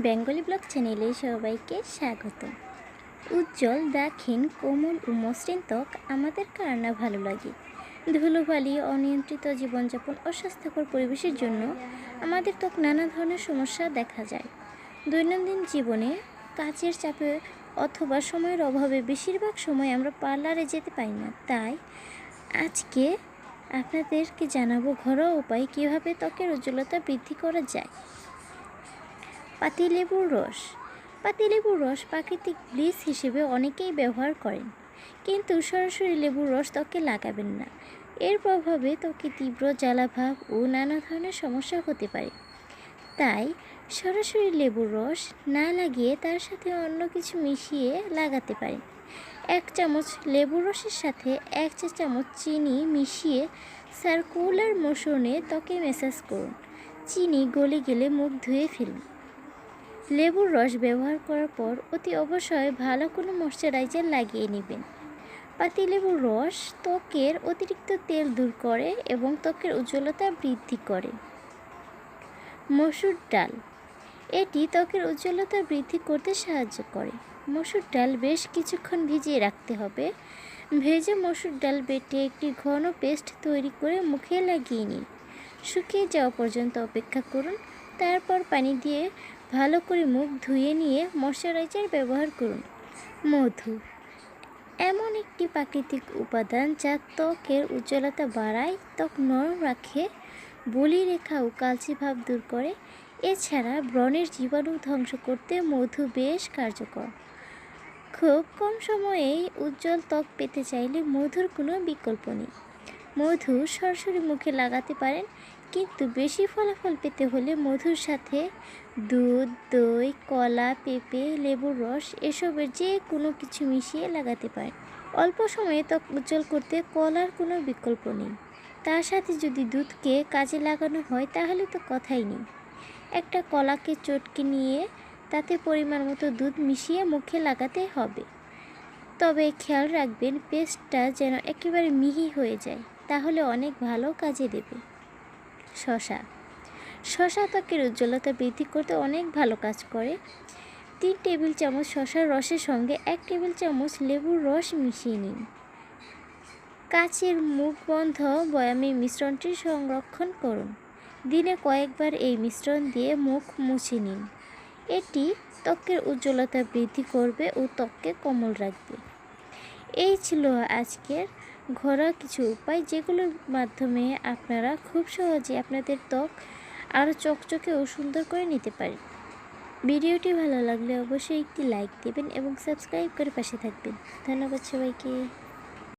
Bengali blog চ্যানেলে সবাইকে স্বাগত। উজ্জ্বল দাক্ষিণ কোমল ও মসৃণ ত্বক আমাদের কার না ভালো লাগে। ধুলোবালি, অনিয়ন্ত্রিত জীবনযাপন ও স্বাস্থ্যকর পরিবেশের জন্য আমাদের ত্বক নানা ধরনের সমস্যা দেখা যায়। দৈনন্দিন জীবনে কাজের চাপে অথবা সময়ের অভাবে বেশিরভাগ সময় আমরা পার্লারে যেতে পারি না। তাই আজকে আপনাদেরকে জানাবো ঘরোয়া উপায় কীভাবে ত্বকের উজ্জ্বলতা বৃদ্ধি করা যায়। পাতিলেবুর রস। পাতিলেবুর রস প্রাকৃতিক ব্লিচ হিসেবে অনেকেই ব্যবহার করেন, কিন্তু সরাসরি লেবুর রস ত্বকে লাগাবেন না। এর প্রভাবে ত্বকে তীব্র জ্বালাভাব ও নানা ধরনের সমস্যা হতে পারে। তাই সরাসরি লেবুর রস না লাগিয়ে তার সাথে অন্য কিছু মিশিয়ে লাগাতে পারেন। 1 চামচ লেবুর রসের সাথে 1 চা চামচ চিনি মিশিয়ে সার্কুলার মোশনে ত্বকে ম্যাসাজ করুন। চিনি গলে গেলে মুখ ধুয়ে ফেলুন। লেবুর রস ব্যবহার করার পর অতি অবশ্যই ভালো কোনো ময়শ্চারাইজার লাগিয়ে নেবেন। পাতিলেবুর রস ত্বকের অতিরিক্ত তেল দূর করে এবং ত্বকের উজ্জ্বলতা বৃদ্ধি করে। মসুর ডাল। এটি ত্বকের উজ্জ্বলতা বৃদ্ধি করতে সাহায্য করে। মসুর ডাল বেশ কিছুক্ষণ ভিজিয়ে রাখতে হবে। ভেজে মসুর ডাল বেটে একটি ঘন পেস্ট তৈরি করে মুখে লাগিয়ে নিন। শুকিয়ে যাওয়া পর্যন্ত অপেক্ষা করুন। তারপর পানি দিয়ে ভালো করে মুখ ধুয়ে নিয়ে ময়শ্চারাইজার ব্যবহার করুন। মধু এমন একটি প্রাকৃতিক উপাদান যা ত্বকের উজ্জ্বলতা বাড়ায়, ত্বক নরম রাখে, বলিরেখা ও কালচে ভাব দূর করে। এছাড়া ব্রণের জীবাণু ধ্বংস করতে মধু বেশ কার্যকর। খুব কম সময়েই উজ্জ্বল ত্বক পেতে চাইলে মধুর কোনো বিকল্প নেই। মধু সরাসরি মুখে লাগাতে পারেন, কিন্তু বেশি ফলাফল পেতে হলে মধুর সাথে দুধ, দই, কলা, পেঁপে, লেবুর রস এসবের যে কোনো কিছু মিশিয়ে লাগাতে পারেন। অল্প সময়ে ত্বক উজ্জ্বল করতে কলার কোনো বিকল্প নেই। তার সাথে যদি দুধকে কাজে লাগানো হয় তাহলে তো কথাই নেই। একটা কলাকে চটকে নিয়ে তাতে পরিমাণ মতো দুধ মিশিয়ে মুখে লাগাতে হবে। তবে খেয়াল রাখবেন পেস্টটা যেন একেবারে মিহি হয়ে যায়, তাহলে অনেক ভালো কাজে দেবে। শসা ত্বকের উজ্জ্বলতা বৃদ্ধি করতে অনেক ভালো কাজ করে। 3 টেবিল চামচ শসার রসের সঙ্গে 1 টেবিল চামচ লেবুর রস মিশিয়ে নিন। কাচের মুখ বন্ধ বয়ামে মিশ্রণটি সংরক্ষণ করুন। দিনে কয়েকবার এই মিশ্রণ দিয়ে মুখ মুছে নিন। এটি ত্বকের উজ্জ্বলতা বৃদ্ধি করবে ও ত্বককে কোমল রাখবে। এই ছিল আজকের ঘরোয়া কিছু উপায়, যেগুলোর মাধ্যমে আপনারা খুব সহজে আপনাদের ত্বক আরও চকচকে ও সুন্দর করে নিতে পারেন। ভিডিওটি ভালো লাগলে অবশ্যই একটি লাইক দেবেন এবং সাবস্ক্রাইব করে পাশে থাকবেন। ধন্যবাদ সবাইকে।